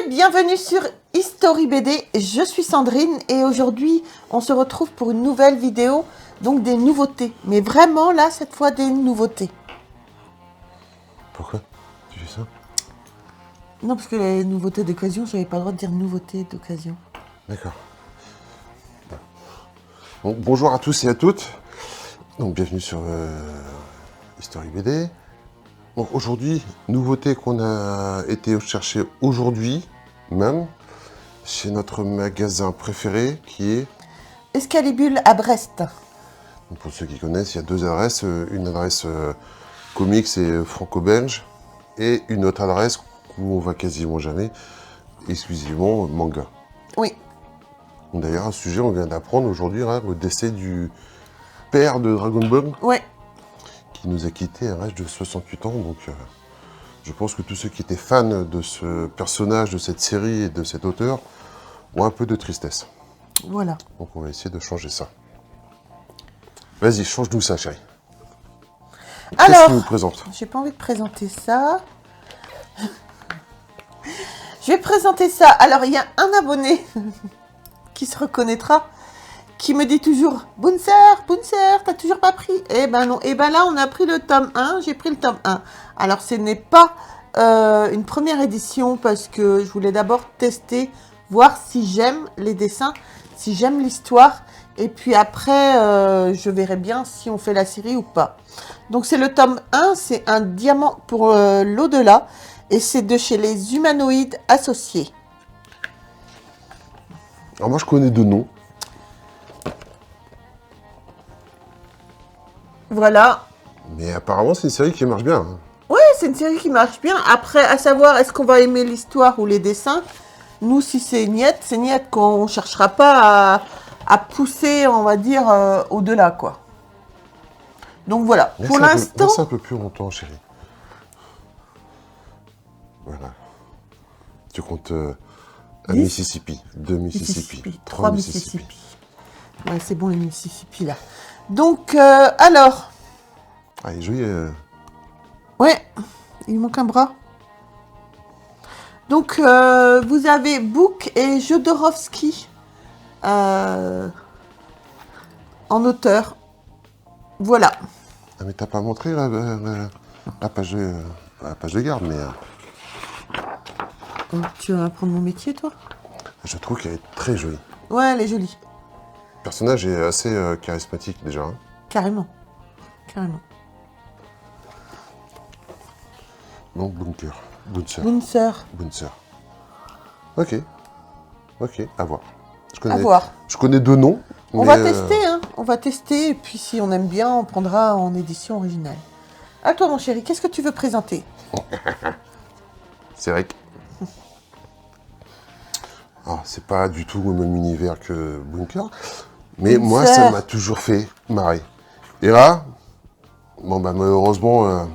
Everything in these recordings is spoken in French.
et bienvenue sur History BD, je suis Sandrine et aujourd'hui on se retrouve pour une nouvelle vidéo, donc des nouveautés, mais vraiment là cette fois des nouveautés. Pourquoi tu fais ça? Non, parce que les nouveautés d'occasion, j'avais pas le droit de dire nouveautés d'occasion. D'accord. Bon, bonjour à tous et à toutes, donc bienvenue sur History BD. Donc aujourd'hui, nouveauté qu'on a été chercher aujourd'hui même, chez notre magasin préféré qui est... Escalibule à Brest. Donc pour ceux qui connaissent, il y a deux adresses, une adresse comics et franco-belge, et une autre adresse où on va quasiment jamais, exclusivement manga. Oui. D'ailleurs, à ce sujet, on vient d'apprendre aujourd'hui le décès du père de Dragon Ball, Ouais. qui nous a quittés à l'âge de 68 ans. Donc, je pense que tous ceux qui étaient fans de ce personnage, de cette série et de cet auteur ont un peu de tristesse. Voilà. Donc, on va essayer de changer ça. Vas-y, change-nous ça, chérie. Qu'est-ce que tu nous présentes? J'ai pas envie de présenter ça. Je vais présenter ça. Alors, il y a un abonné qui se reconnaîtra, qui me dit toujours « Bonne sœur, t'as toujours pas pris ?» Eh ben non. Eh ben là, on a pris le tome 1. J'ai pris le tome 1. Alors, ce n'est pas une première édition parce que je voulais d'abord tester, voir si j'aime les dessins, si j'aime l'histoire. Et puis après, je verrai bien si on fait la série ou pas. Donc, c'est le tome 1. C'est un diamant pour l'au-delà. Et c'est de chez les humanoïdes associés. Alors moi, je connais deux noms. Voilà. Mais apparemment, c'est une série qui marche bien. Hein. Ouais, c'est une série qui marche bien. Après, à savoir, est-ce qu'on va aimer l'histoire ou les dessins? Nous, si c'est niette qu'on ne cherchera pas à pousser, on va dire, au-delà, quoi. Donc voilà. Pour l'instant... Laisse un peu plus longtemps, chérie. Voilà. Tu comptes un Mississippi, 2 Mississippi, 3 Mississippi. Ouais, c'est bon, les Mississippi, là. Donc, alors... Ah, il est joli. Ouais, il manque un bras. Donc, vous avez Book et Jodorowsky en auteur. Voilà. Ah, mais t'as pas montré la page de garde, mais... Oh, tu vas apprendre mon métier, toi? Je trouve qu'elle est très jolie. Ouais, elle est jolie. Le personnage est assez charismatique, déjà. Hein. Carrément. Carrément. Donc, Bunker. Bouncer. Bouncer. Ok. Ok, à voir. À voir. Je connais deux noms. On va tester, hein. On va tester, et puis si on aime bien, on prendra en édition originale. À toi, mon chéri, qu'est-ce que tu veux présenter? C'est vrai que... Ah, c'est pas du tout le même univers que Bunker. Mais moi, ça m'a toujours fait marrer. Et là, bon, bah, malheureusement,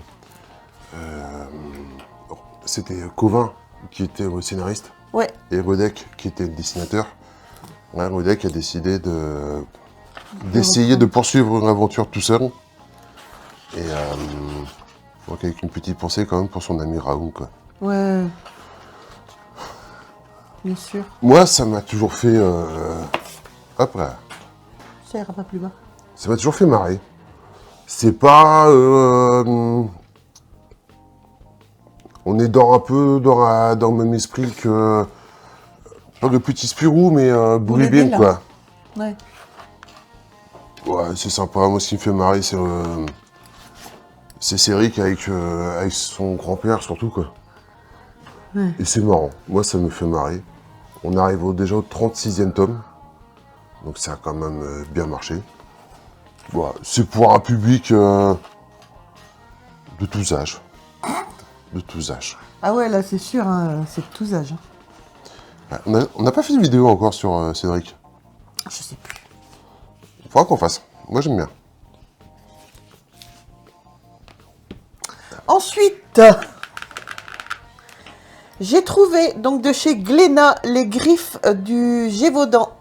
c'était Covin qui était le scénariste. Ouais. Et Rodek qui était le dessinateur. Ouais, Rodek a décidé d'essayer de poursuivre une aventure tout seul. Et donc avec une petite pensée quand même pour son ami Raoul, quoi. Ouais. Bien sûr. Moi, ça m'a toujours fait... Hop là. Ça ira pas plus bas. Ça m'a toujours fait marrer. C'est pas... on est un peu dans le même esprit que... Pas le petit Spirou, mais Boulibine, quoi. Ouais. Ouais, c'est sympa. Moi, ce qui me fait marrer, c'est Cédric avec son grand-père, surtout, quoi. Ouais. Et c'est marrant. Moi, ça me fait marrer. On arrive déjà au 36e tome. Donc, ça a quand même bien marché. Voilà. C'est pour un public de tous âges. De tous âges. Ah ouais, là, c'est sûr, hein, c'est de tous âges. Hein. On n'a pas fait de vidéo encore sur Cédric. Je sais plus. Il faudra qu'on fasse. Moi, j'aime bien. Ensuite, j'ai trouvé, donc de chez Glénat, les griffes du Gévaudan.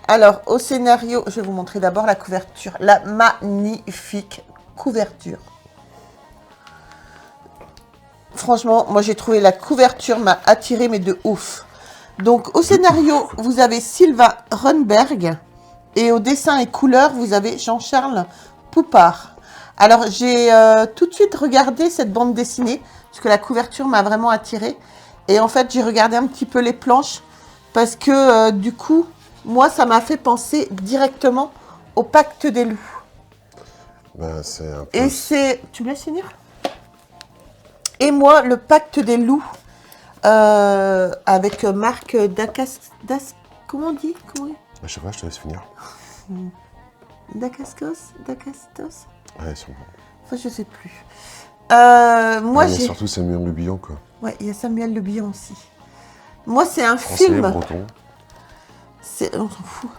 Alors, au scénario, je vais vous montrer d'abord la couverture. La magnifique couverture. Franchement, moi j'ai trouvé la couverture m'a attiré mais de ouf. Donc au scénario, vous avez Sylvain Runberg et au dessin et couleur, vous avez Jean-Charles Poupard. Alors j'ai tout de suite regardé cette bande dessinée parce que la couverture m'a vraiment attiré et en fait j'ai regardé un petit peu les planches parce que du coup, moi ça m'a fait penser directement au Pacte des loups. Ben, c'est un peu... Et c'est... Tu me laisses finir? Et moi, le Pacte des loups, avec Marc comment on dit? Je sais pas, je te laisse finir. Dacastos? Ouais, sûrement. Enfin, je sais plus. Moi, Mais j'ai... surtout Samuel Le Bihan, quoi. Ouais, il y a Samuel Le Bihan aussi. Moi, c'est un Français, film... breton. On s'en fout.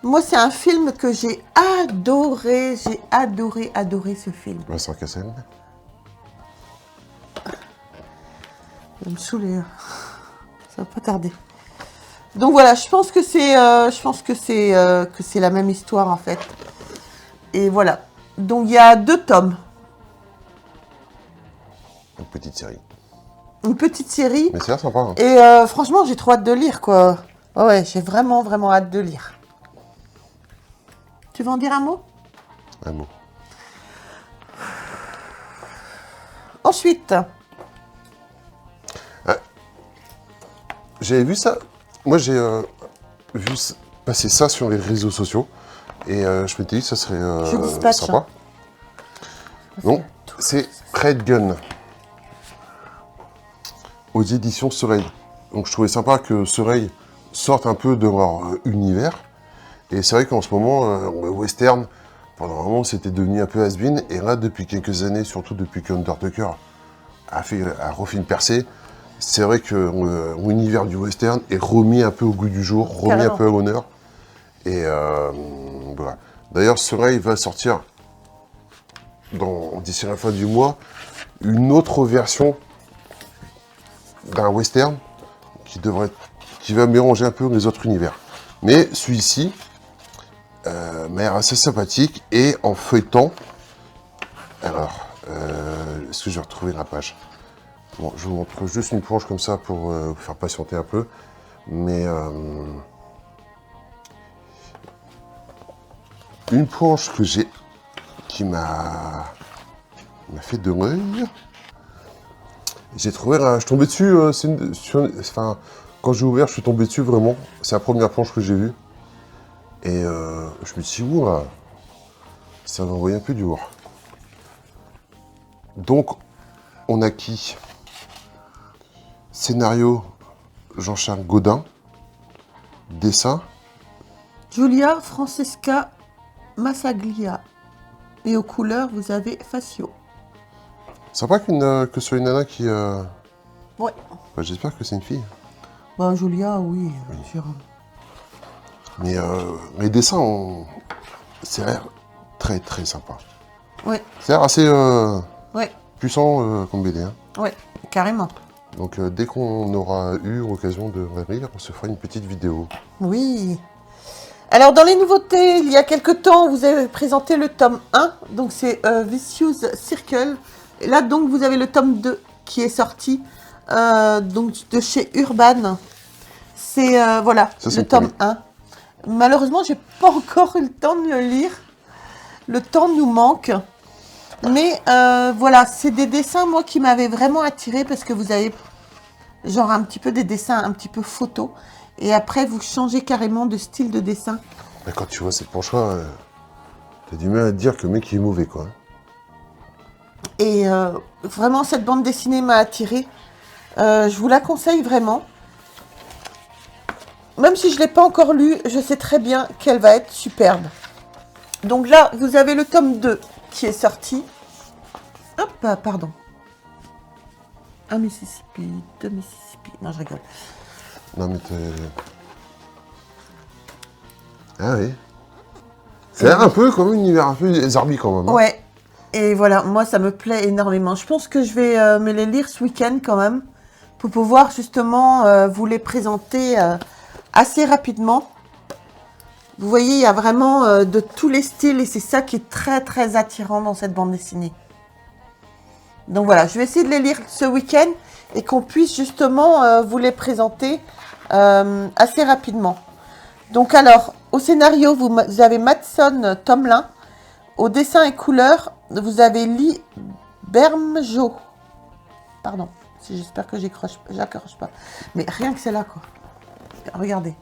Moi, c'est un film que j'ai adoré. J'ai adoré ce film. Vincent Cassel. Il va me saouler. Hein. Ça va pas tarder. Donc voilà, je pense que c'est la même histoire en fait. Et voilà. Donc il y a 2 tomes. Une petite série. Une petite série. Mais c'est sympa. Hein. Et franchement, j'ai trop hâte de lire quoi. Ouais, j'ai vraiment hâte de lire. Tu veux en dire un mot? Un mot. Ensuite. J'avais vu ça. Moi, j'ai vu passer ça sur les réseaux sociaux. Et je m'étais dit que ça serait Je dispatche, sympa. hein. Non, c'est Red Gun. Aux éditions Soleil. Donc je trouvais sympa que Soleil sorte un peu de leur univers. Et c'est vrai qu'en ce moment, le western, pendant un moment, c'était devenu un peu has-been. Et là, depuis quelques années, surtout depuis que Undertaker a refait une percée, c'est vrai que l'univers du western est remis un peu au goût du jour, remis Carrément. un peu à l'honneur. Et voilà. D'ailleurs, Soleil va sortir d'ici la fin du mois une autre version d'un western qui va mélanger un peu les autres univers. Mais celui-ci m'a l'air assez sympathique et en feuilletant. Alors, est-ce que je vais retrouver la page? Bon, je vous montre juste une planche comme ça pour vous faire patienter un peu. Mais une planche qui m'a fait de l'œil. J'ai trouvé, je suis tombé dessus, quand j'ai ouvert, je suis tombé dessus vraiment. C'est la première planche que j'ai vue. Et je me suis dit, ouah, ça va envoyer un peu du lourd. Donc, on a qui? Scénario, Jean-Charles Gaudin. Dessin, Julia Francesca Massaglia. Et aux couleurs, vous avez Facio. sympa que ce soit une nana qui... Ouais. Bah, j'espère que c'est une fille. Bah, Julia, oui, bien sûr. Mais les dessins, c'est l'air très sympa. Ouais, C'est l'air assez ouais, puissant comme BD. Hein. ouais, carrément. Donc dès qu'on aura eu l'occasion de la lire, on se fera une petite vidéo. Oui. Alors, dans les nouveautés, il y a quelques temps, vous avez présenté le tome 1. Donc, c'est Vicious Circle. Et là, donc, vous avez le tome 2 qui est sorti. Donc, de chez Urban. C'est, voilà, Ça, c'est le le tome premier. 1. Malheureusement, j'ai pas encore eu le temps de le lire. Le temps nous manque. Mais voilà, c'est des dessins, moi, qui m'avaient vraiment attiré parce que vous avez genre un petit peu des dessins un petit peu photo. Et après, vous changez carrément de style de dessin. Mais quand tu vois cette planche-là, t'as du mal à te dire que le mec il est mauvais, quoi. Et vraiment, cette bande dessinée m'a attirée. Je vous la conseille vraiment. Même si je ne l'ai pas encore lue, je sais très bien qu'elle va être superbe. Donc là, vous avez le tome 2 qui est sorti. Hop, pardon. Un Mississippi, 2 Mississippi. Non, je rigole. Non mais t'es... Ah oui. Ça a l'air un peu comme un univers un peu Zarbi quand même. Hein. Ouais. Et voilà, moi, ça me plaît énormément. Je pense que je vais me les lire ce week-end quand même. Pour pouvoir justement vous les présenter assez rapidement. Vous voyez, il y a vraiment de tous les styles. Et c'est ça qui est très attirant dans cette bande dessinée. Donc voilà, je vais essayer de les lire ce week-end et qu'on puisse justement vous les présenter assez rapidement. Donc alors, au scénario, vous avez Matson Tomlin. Au dessin et couleur, vous avez Lee Bermejo. Pardon, j'espère que j'accroche pas. Mais rien que celle-là, quoi. Regardez.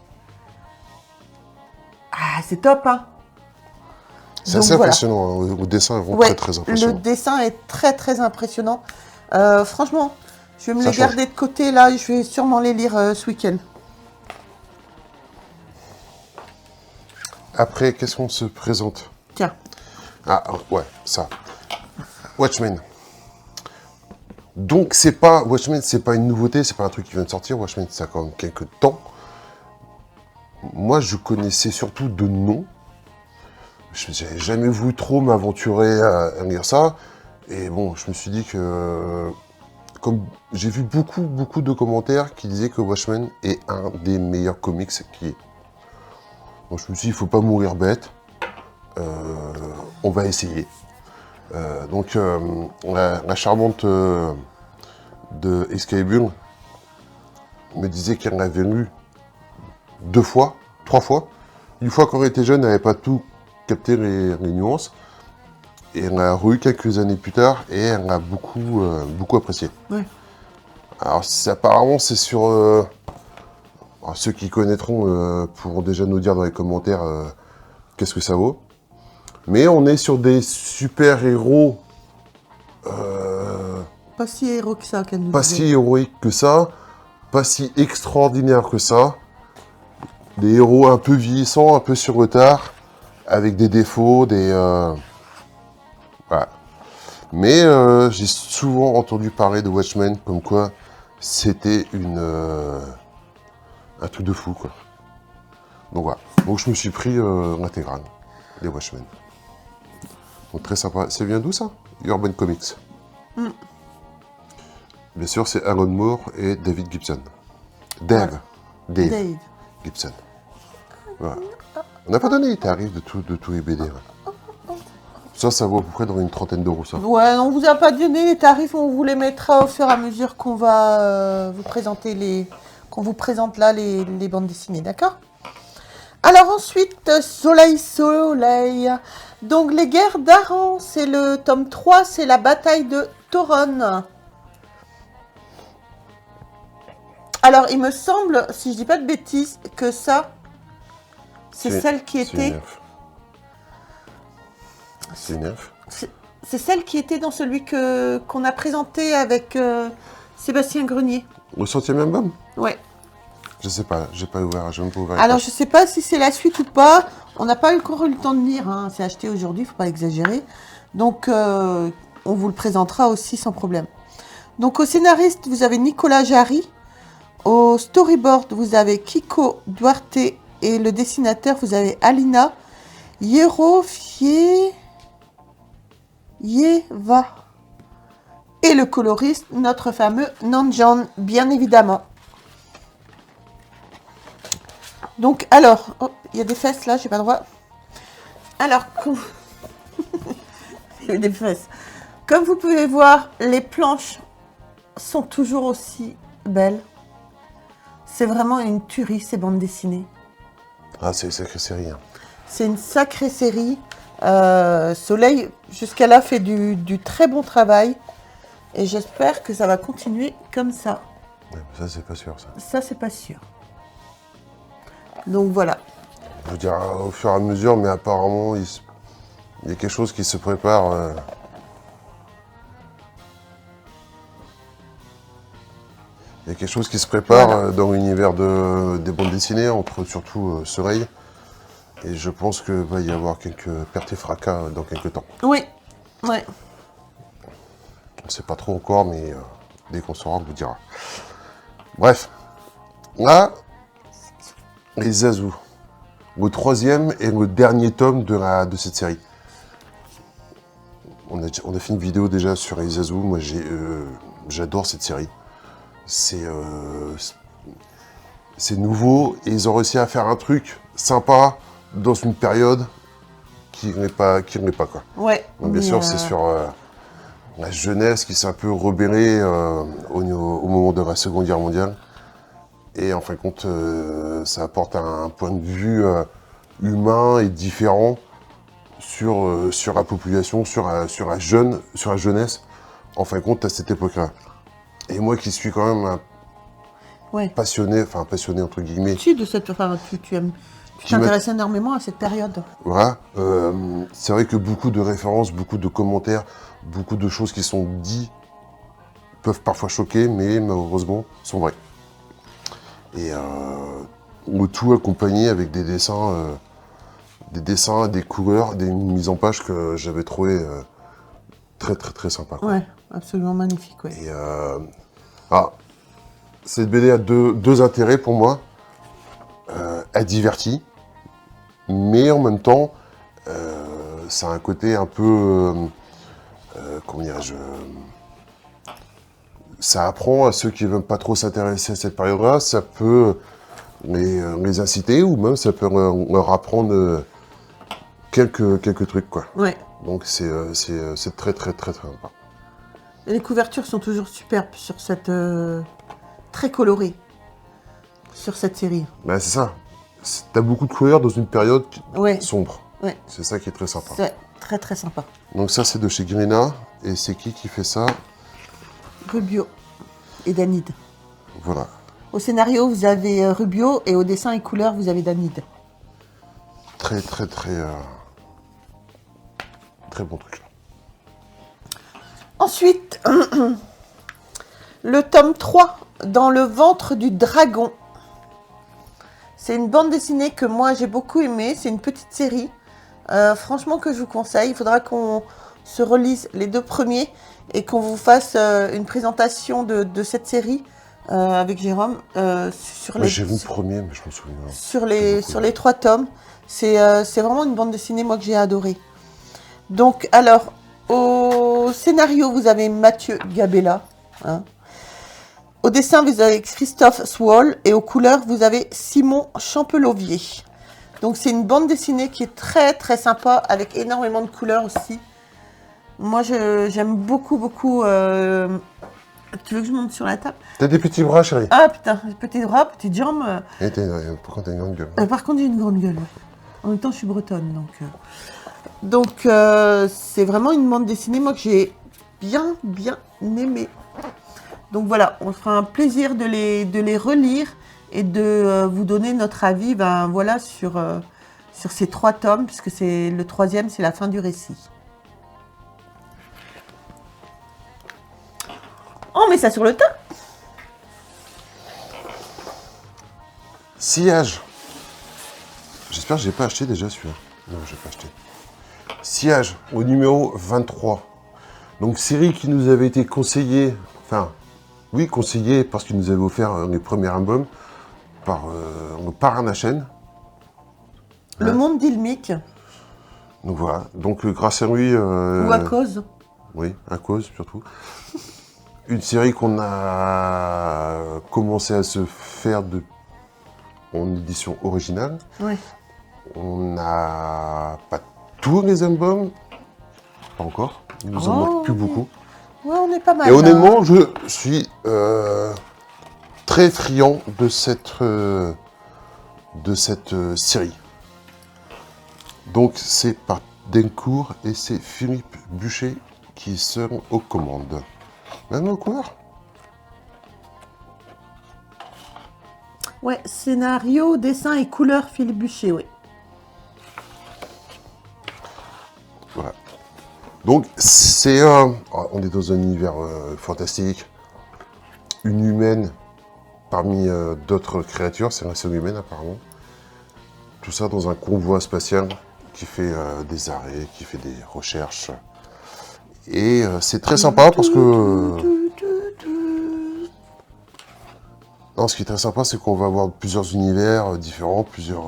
Ah, c'est top, hein. C'est assez impressionnant. Hein. Au dessin, ils vont très impressionnant. Le dessin est très impressionnant. Franchement, je vais me les garder de côté, là. Je vais sûrement les lire ce week-end. Après, qu'est-ce qu'on se présente? Tiens. Ah, ouais, ça. Watchmen. Donc, Watchmen, c'est pas une nouveauté, c'est pas un truc qui vient de sortir. Watchmen, ça a quand même quelques temps. Moi, je connaissais surtout de nom. Je n'avais jamais voulu trop m'aventurer à lire ça. Et bon, je me suis dit que... Comme j'ai vu beaucoup de commentaires qui disaient que Watchmen est un des meilleurs comics qui est. Donc je me suis dit, il ne faut pas mourir bête. On va essayer. Donc la charmante de Excalibur me disait qu'elle l'avait lu 2 fois, 3 fois. Une fois quand elle était jeune, elle n'avait pas tout capté les nuances. Et elle l'a relu quelques années plus tard et elle l'a beaucoup apprécié. Ouais. Alors apparemment c'est sur... ceux qui connaîtront pourront déjà nous dire dans les commentaires qu'est-ce que ça vaut. Mais on est sur des super-héros... pas si héroïque que ça, qu'elle nous pas disait. si héroïques que ça, pas si extraordinaires que ça. Des héros un peu vieillissants, un peu sur retard, avec des défauts, voilà. Mais j'ai souvent entendu parler de Watchmen comme quoi c'était un truc de fou, quoi. Donc voilà. Donc je me suis pris l'intégrale des Watchmen. Donc très sympa. C'est bien d'où ça? Urban Comics. Bien sûr, c'est Alan Moore et David Gibson. Dave Gibson. Voilà. On n'a pas donné les tarifs de tous les BD. Là. Ça vaut à peu près dans une trentaine d'euros, ça. Ouais, on vous a pas donné les tarifs, on vous les mettra au fur et à mesure qu'on va vous présenter qu'on vous présente là les bandes dessinées, d'accord? Alors ensuite, Soleil. Donc les guerres d'Aran, c'est le tome 3, c'est la bataille de Tauron. Alors il me semble, si je dis pas de bêtises, que ça, c'est celle qui était... C'est neuf. C'est celle qui était dans celui qu'on a présenté avec Sébastien Grenier. Le 100e album? Ouais. Je sais pas, j'ai pas ouvert, je n'ai pas ouvert. Alors je sais pas si c'est la suite ou pas. On n'a pas encore eu le temps de lire. Hein. C'est acheté aujourd'hui, faut pas exagérer. Donc on vous le présentera aussi sans problème. Donc au scénariste, vous avez Nicolas Jarry. Au storyboard, vous avez Kiko Duarte. Et le dessinateur, vous avez Alina Yerofieva. Et le coloriste, notre fameux Nanjan, bien évidemment. Donc, alors, oh, il y a des fesses là, j'ai pas le droit. Alors, il y a des fesses. Comme vous pouvez voir, les planches sont toujours aussi belles. C'est vraiment une tuerie, ces bandes dessinées. Ah, c'est une sacrée série. Hein. C'est une sacrée série. Soleil, jusqu'à là, fait du très bon travail. Et j'espère que ça va continuer comme ça. Ouais, ça, c'est pas sûr, ça. Ça, c'est pas sûr. Donc, voilà. Je veux dire, au fur et à mesure, mais apparemment, il y a quelque chose qui se prépare. Il y a quelque chose qui se prépare voilà. Dans l'univers des bandes dessinées, entre surtout Soleil. Et je pense qu'il va y avoir quelques pertes et fracas dans quelques temps. Oui, ouais. On ne sait pas trop encore, mais dès qu'on saura, on vous dira. Bref. Là, les Zazu. Le 3e et le dernier tome de cette série. On a fait une vidéo déjà sur les Zazu. Moi, j'adore cette série. C'est nouveau et ils ont réussi à faire un truc sympa dans une période qui n'est pas quoi. Ouais. Donc bien sûr, c'est sur la jeunesse qui s'est un peu rebellée au moment de la Seconde Guerre mondiale. Et en fin de compte, ça apporte un point de vue humain et différent sur la population, sur la jeunesse, en fin de compte, à cette époque-là. Et moi qui suis quand même un passionné entre guillemets. De cette, enfin, tu t'intéresses énormément à cette période. Voilà. C'est vrai que beaucoup de références, beaucoup de commentaires, beaucoup de choses qui sont dites peuvent parfois choquer, mais malheureusement sont vraies. Et le tout accompagné avec des dessins, des couleurs, des mises en page que j'avais trouvé très très très sympa. Ouais, absolument magnifique. Ouais. Et cette BD a deux intérêts pour moi. Elle divertit, mais en même temps, ça a un côté un peu, comment dirais-je, ça apprend à ceux qui ne veulent pas trop s'intéresser à cette période-là, ça peut les inciter, ou même ça peut leur apprendre quelques trucs, quoi. Ouais. Donc c'est très très très très sympa. Et les couvertures sont toujours superbes sur cette... très colorées, sur cette série. Ben, c'est ça. T'as beaucoup de couleurs dans une période sombre. Ouais. C'est ça qui est très sympa. C'est très très sympa. Donc ça c'est de chez Glénat, et c'est qui fait ça? Rubio et Danide. Voilà. Au scénario, vous avez Rubio, et au dessin et couleurs, vous avez Danide. Très très très très bon truc. Ensuite, le tome 3, Dans le ventre du dragon. C'est une bande dessinée que moi j'ai beaucoup aimée. C'est une petite série. Franchement que je vous conseille. Il faudra qu'on se relise les 2 premiers et qu'on vous fasse une présentation de cette série avec Jérôme. J'ai vu le premier, mais je me souviens. Sur les 3 tomes. C'est vraiment une bande dessinée, moi, que j'ai adorée. Donc, alors, au scénario, vous avez Mathieu Gabella. Hein. Au dessin, vous avez Christophe Swall. Et aux couleurs, vous avez Simon Champelovier. Donc, c'est une bande dessinée qui est très, très sympa, avec énormément de couleurs aussi. Moi, j'aime beaucoup, beaucoup... Tu veux que je monte sur la table? T'as des petits bras, chérie. Ah, putain, petits bras, petites jambes. Et par contre, t'as une grande gueule. Par contre, j'ai une grande gueule. En même temps, je suis bretonne, donc c'est vraiment une bande dessinée, moi, que j'ai bien aimée. Donc voilà, on fera un plaisir de les relire et de vous donner notre avis, voilà, sur ces 3 tomes, puisque le 3e, c'est la fin du récit. On met ça sur le tas. Sillage. J'espère que j'ai pas acheté déjà celui-là. Non, j'ai pas acheté. Sillage, au numéro 23. Donc, série qui nous avait été conseillée, conseillée parce qu'il nous avait offert les premiers albums par Paranachen. Le monde d'Ilmic. Donc voilà, donc grâce à lui... Ou à cause. Oui, à cause surtout. Une série qu'on a commencé à se faire en édition originale. Oui. On n'a pas tous les albums, pas encore, il nous en manque plus beaucoup. Ouais, on est pas mal. Et honnêtement, je suis très friand de cette série. Donc c'est par Dencourt et c'est Philippe Bûcher qui sont aux commandes. Même aux couleurs. Ouais, scénario, dessin et couleurs, Philippe Bûcher, oui. Voilà. Donc, c'est on est dans un univers fantastique. Une humaine parmi d'autres créatures, c'est une seule humaine apparemment. Tout ça dans un convoi spatial qui fait des arrêts, qui fait des recherches. Et c'est très sympa parce que... Non, ce qui est très sympa, c'est qu'on va avoir plusieurs univers différents, plusieurs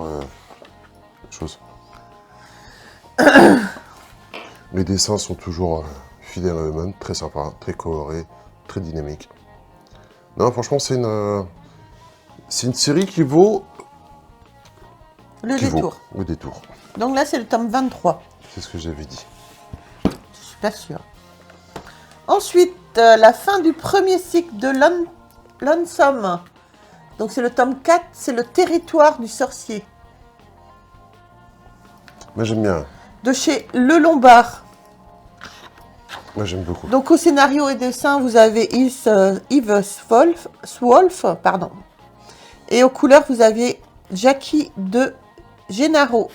choses. Les dessins sont toujours fidèles à eux-mêmes, très sympas, très colorés, très dynamiques. Non, franchement, c'est une série qui vaut... Le détour. Le détour. Donc là, c'est le tome 23. C'est ce que j'avais dit. Je suis pas sûre. Ensuite, la fin du premier cycle de Lonesome. Donc c'est le tome 4, c'est le territoire du sorcier. Moi, j'aime bien. De chez Le Lombard. Moi, j'aime beaucoup. Donc au scénario et dessin, vous avez Yves Swolf, pardon. Et aux couleurs, vous avez Jackie de Gennaro.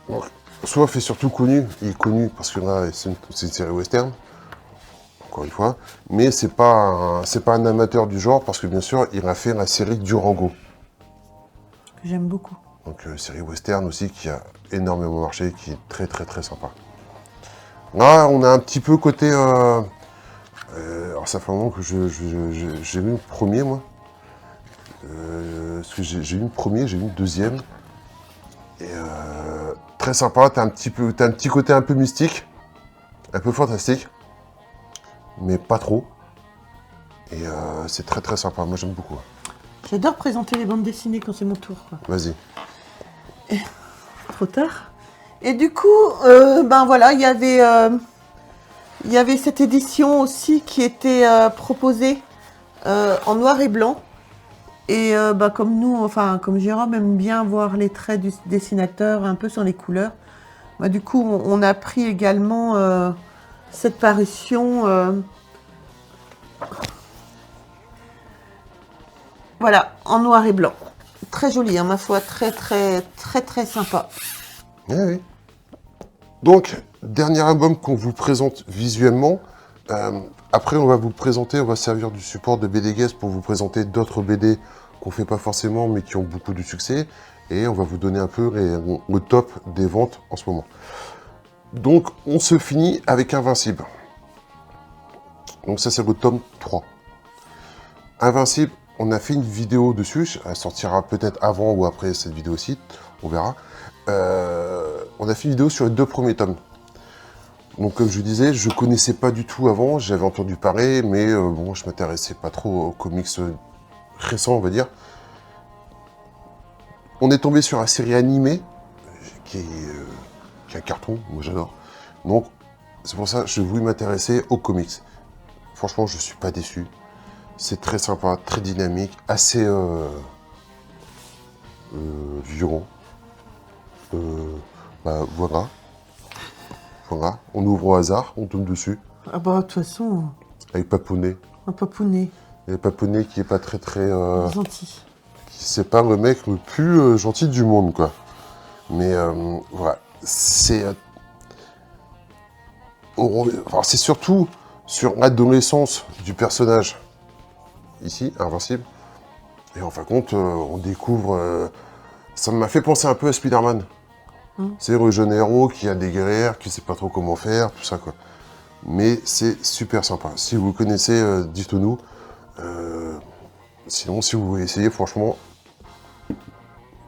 Donc, Swolf est surtout connu. Il est connu parce que là, c'est une série western. Encore une fois. Mais c'est pas un amateur du genre parce que bien sûr, il a fait la série Durango. Que j'aime beaucoup. Donc série western aussi qui a énormément marché, qui est très très très sympa. Là, on a un petit peu côté... alors ça fait un moment que j'ai vu le premier, moi. Parce que j'ai vu le premier, j'ai vu le deuxième. Et très sympa, t'as un petit côté un peu mystique, un peu fantastique, mais pas trop. Et c'est très très sympa, moi j'aime beaucoup. J'adore présenter les bandes dessinées quand c'est mon tour. Vas-y. Trop tard. Et du coup, ben voilà, il y avait cette édition aussi qui était proposée en noir et blanc. Et ben, comme nous, enfin comme Jérôme aime bien voir les traits du dessinateur un peu sur les couleurs, ben, du coup on a pris également cette parution. Voilà, en noir et blanc. Très joli, hein, ma foi, très sympa. Oui, oui. Donc, dernier album qu'on vous présente visuellement. Après, on va servir du support de BD Guest pour vous présenter d'autres BD qu'on ne fait pas forcément, mais qui ont beaucoup de succès. Et on va vous donner un peu le top des ventes en ce moment. Donc, on se finit avec Invincible. Donc ça, c'est le tome 3. Invincible, on a fait une vidéo dessus. Elle sortira peut-être avant ou après cette vidéo-ci. On verra. On a fait une vidéo sur les 2 premiers tomes. Donc comme je disais, je connaissais pas du tout avant, j'avais entendu parler, mais bon, je m'intéressais pas trop aux comics récents, on va dire. On est tombé sur la série animée, qui est un carton, moi j'adore. Donc c'est pour ça que je voulais m'intéresser aux comics. Franchement, je suis pas déçu. C'est très sympa, très dynamique, assez violent. Bah voilà. Voilà, on ouvre au hasard, on tombe dessus. Ah bah de toute façon, Avec Papounet. un papounet. Et Papounet qui est pas très... Gentil. C'est pas le mec le plus gentil du monde, quoi. Mais voilà, c'est... enfin, c'est surtout sur l'adolescence du personnage, ici, Invincible. Et en fin de compte, on découvre... ça m'a fait penser un peu à Spider-Man. C'est le jeune héros qui a des guerres, qui sait pas trop comment faire, tout ça, quoi. Mais c'est super sympa. Si vous connaissez, dites-le nous. Sinon, si vous voulez essayer, franchement,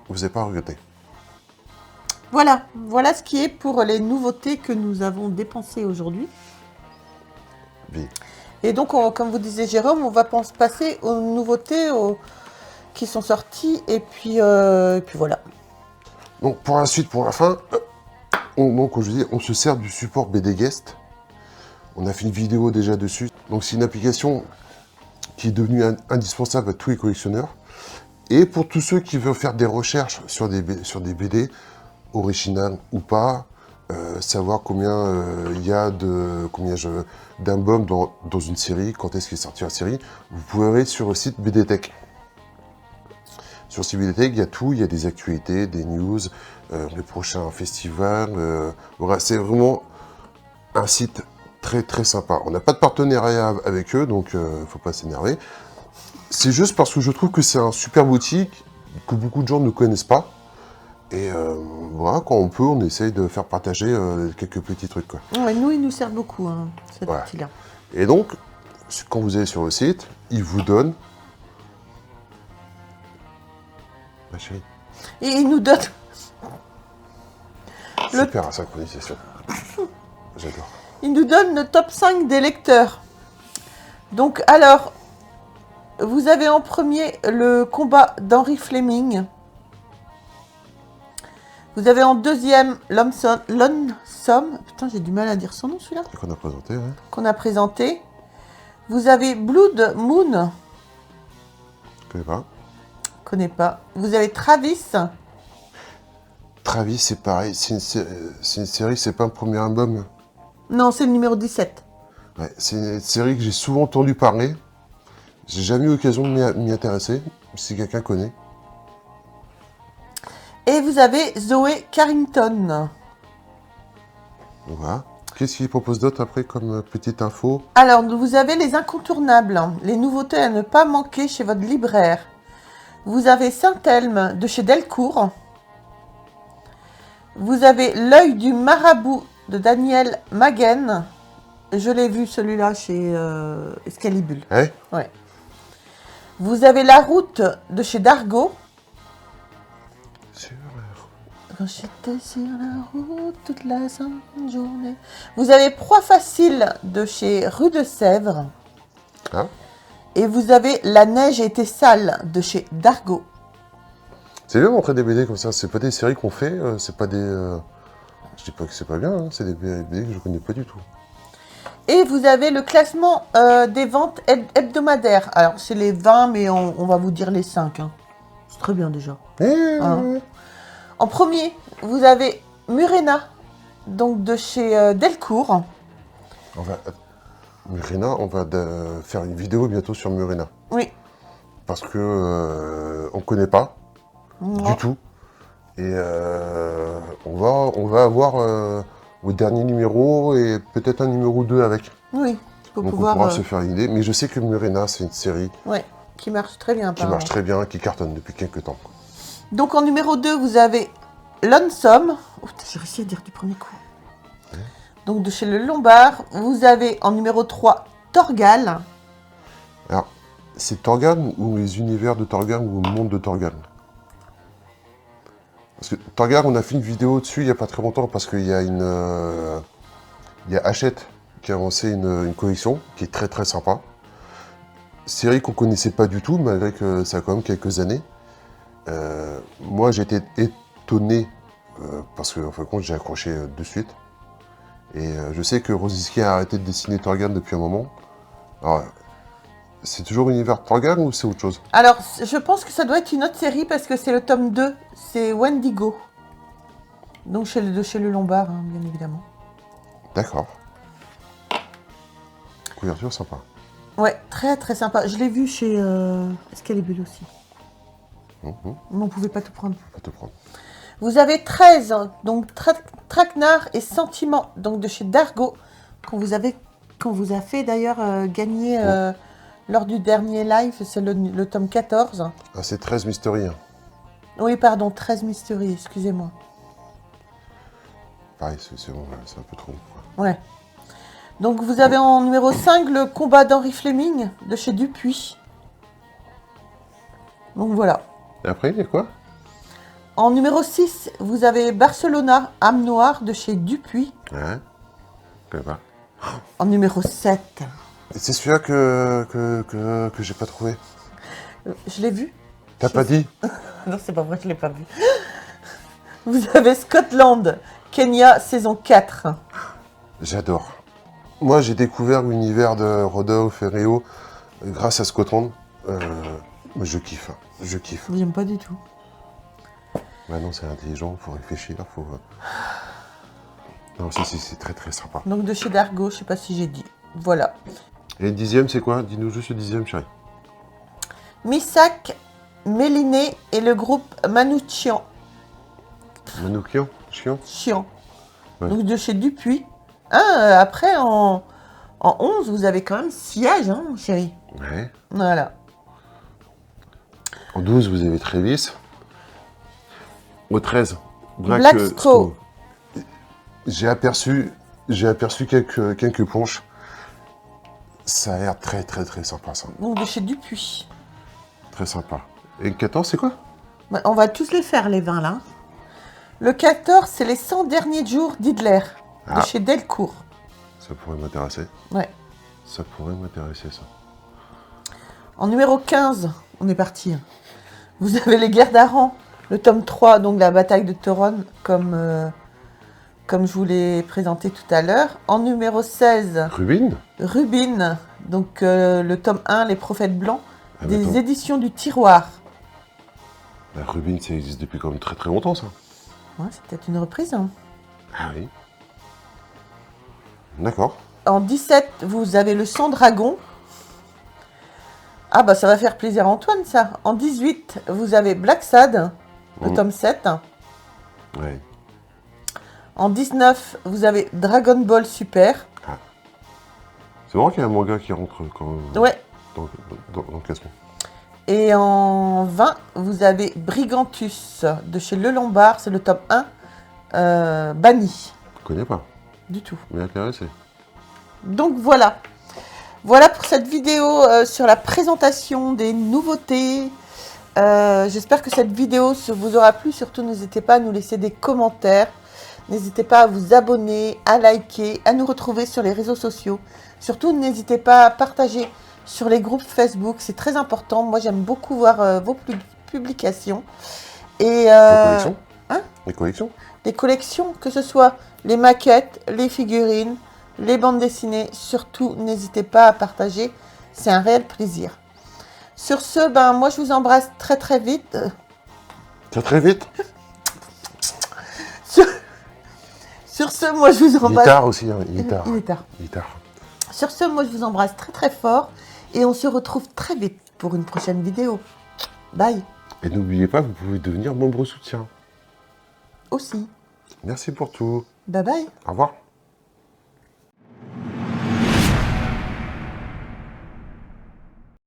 vous n'allez pas regretter. Voilà ce qui est pour les nouveautés que nous avons dépensées aujourd'hui. Oui. Et donc, comme vous disait Jérôme, on va passer aux nouveautés qui sont sorties. Et puis voilà. Donc pour la suite, pour la fin, donc, comme je dis, on se sert du support BD Guest. On a fait une vidéo déjà dessus. Donc c'est une application qui est devenue indispensable à tous les collectionneurs. Et pour tous ceux qui veulent faire des recherches sur des BD, originales ou pas, savoir combien il y a d'albums dans une série, quand est-ce qu'est sortie la série, vous pouvez aller sur le site BDTech. Sur CBDTech, il y a tout, il y a des actualités, des news, les prochains festivals. Voilà, c'est vraiment un site très sympa. On n'a pas de partenariat avec eux, donc il ne faut pas s'énerver. C'est juste parce que je trouve que c'est un super boutique que beaucoup de gens ne connaissent pas. Et voilà, quand on peut, on essaye de faire partager quelques petits trucs, quoi. Ouais, nous, il nous sert beaucoup, hein, cet Voilà. outil-là. Et donc, quand vous allez sur le site, il vous donne... Ma chérie. Et il nous donne... Super la synchronisation. J'adore. Il nous donne le top 5 des lecteurs. Donc, alors, vous avez en premier le combat d'Henry Fleming. Vous avez en deuxième Lonesome. Putain, j'ai du mal à dire son nom celui-là. Qu'on a présenté, ouais. Qu'on a présenté. Vous avez Blood Moon. Je connais pas. Connais pas. Vous avez Travis. Travis, c'est pareil. C'est une série, c'est pas un premier album. Non, c'est le numéro 17. Ouais, c'est une série que j'ai souvent entendu parler. J'ai jamais eu l'occasion de m'y intéresser, si quelqu'un connaît. Et vous avez Zoé Carrington. Voilà. Qu'est-ce qu'il propose d'autre après comme petite info? Alors, vous avez les incontournables, les nouveautés à ne pas manquer chez votre libraire. Vous avez Saint-Elme de chez Delcourt. Vous avez L'œil du marabout de Daniel Maguen. Je l'ai vu celui-là chez Excalibur. Ouais. Ouais. Vous avez La route de chez Dargaud. Quand j'étais sur la route toute la sainte journée. Vous avez Proie facile de chez Rue de Sèvres. Ah. Et vous avez La neige était sale de chez Dargaud. C'est bien montrer des BD comme ça. C'est pas des séries qu'on fait. C'est pas des. Je dis pas que c'est pas bien. Hein, c'est des BD que je connais pas du tout. Et vous avez le classement des ventes hebdomadaires. Alors c'est les 20, mais on va vous dire les 5. Hein. C'est très bien déjà. Hein. En premier, vous avez Murena, donc de chez Delcourt. Murena, on va faire une vidéo bientôt sur Murena. Oui. Parce que on connaît pas du tout. Et on va avoir au dernier numéro et peut-être un numéro 2 avec. Oui, donc on pourra se faire une idée. Mais je sais que Murena, c'est une série qui marche très bien. Qui marche très bien, qui cartonne depuis quelques temps. Donc en numéro 2, vous avez Lonesome. Oh, j'ai réussi à dire du premier coup. Donc de chez Le Lombard. Vous avez en numéro 3 Torgal. Alors, c'est Torgal ou les univers de Torgal ou le monde de Torgal? Parce que Torgal, on a fait une vidéo dessus il n'y a pas très longtemps parce qu'il y a il y a Hachette qui a lancé une collection qui est très très sympa. Série qu'on connaissait pas du tout, malgré que ça a quand même quelques années. Moi, j'étais étonné parce que, en fin de compte, j'ai accroché de suite. Et je sais que Rosiski a arrêté de dessiner Torgal depuis un moment. Alors, c'est toujours l'univers Torgal ou c'est autre chose? Alors, je pense que ça doit être une autre série parce que c'est le tome 2. C'est Wendigo. Donc chez Le Lombard, hein, bien évidemment. D'accord. Couverture sympa. Ouais, très très sympa. Je l'ai vu chez Excalibur aussi. Mais on pouvait pas tout prendre. Vous avez 13, donc Traquenard et Sentiments, donc de chez Dargaud, qu'on vous a fait d'ailleurs gagner lors du dernier live, c'est le tome 14. Ah, c'est 13 Mystery. Hein. Oui, pardon, 13 Mystery, excusez-moi. Pareil, c'est bon, c'est un peu trop. Ouais. Donc vous avez en numéro 5 le combat d'Henri Fleming de chez Dupuis. Donc voilà. Et après, il y a quoi? En numéro 6, vous avez Barcelona, âme noire de chez Dupuis. Ouais. Je connais pas. En numéro 7. C'est celui-là que j'ai pas trouvé. Je l'ai vu. T'as pas dit? Non, c'est pas vrai, je l'ai pas vu. Vous avez Scotland, Kenya, saison 4. J'adore. Moi, j'ai découvert l'univers de Rodolphe et Rio grâce à Scotland. Je kiffe. Je kiffe. J'aime pas du tout. Bah non, c'est intelligent, faut réfléchir, faut... Non, si, c'est très très sympa. Donc de chez Dargaud, je sais pas si j'ai dit. Voilà. Et le 10e, c'est quoi? Dis-nous juste le 10e, chérie. Missak, Méliné et le groupe Manouchian. Manouchian? Chiant. Ouais. Donc de chez Dupuis. Après, en 11, vous avez quand même Sillage, hein, mon chéri. Ouais. Voilà. En 12, vous avez Trévis. Au 13, Black Straw. J'ai aperçu quelques planches. Ça a l'air très très très sympa, ça. Donc de chez Dupuis. Très sympa. Et le 14, c'est quoi? Bah, on va tous les faire, les 20 là. Le 14, c'est les 100 derniers jours d'Hitler, de chez Delcourt. Ça pourrait m'intéresser. Ouais. Ça pourrait m'intéresser, ça. En numéro 15, on est parti. Vous avez les guerres d'Aran Le tome 3, donc la bataille de Tauron, comme je vous l'ai présenté tout à l'heure. En numéro 16, Rubin? Rubin, donc le tome 1, Les Prophètes Blancs, Ah, des attends. éditions du Tiroir. Bah, Rubin, ça existe depuis quand même très très longtemps, ça. Ouais, c'est peut-être une reprise. Hein. Ah oui. D'accord. En 17, vous avez Le Sang Dragon. Ah bah ça va faire plaisir à Antoine, ça. En 18, vous avez Black Sad, le tome 7. Ouais. En 19, vous avez Dragon Ball Super. C'est marrant qu'il y ait un manga qui rentre quand Ouais. dans le classement. Et en 20, vous avez Brigantus de chez Le Lombard, c'est le tome 1, banni. Je connais pas, Du tout. mais intéressé. Donc voilà. Voilà pour cette vidéo sur la présentation des nouveautés. J'espère que cette vidéo vous aura plu. Surtout, n'hésitez pas à nous laisser des commentaires. N'hésitez pas à vous abonner, à liker, à nous retrouver sur les réseaux sociaux. Surtout, n'hésitez pas à partager sur les groupes Facebook. C'est très important. Moi, j'aime beaucoup voir vos publications. Et, Les collections hein? Les collections? Les collections, que ce soit les maquettes, les figurines, les bandes dessinées. Surtout, n'hésitez pas à partager. C'est un réel plaisir. Sur ce, moi, je vous embrasse très très vite. Ça très vite? Sur ce, moi, je vous Il est embrasse. tard aussi, hein. Il est tard. Il est tard. Il est tard. Sur ce, moi, je vous embrasse très très fort. Et on se retrouve très vite pour une prochaine vidéo. Bye. Et n'oubliez pas, vous pouvez devenir membre soutien. Aussi. Merci pour tout. Bye bye. Au revoir.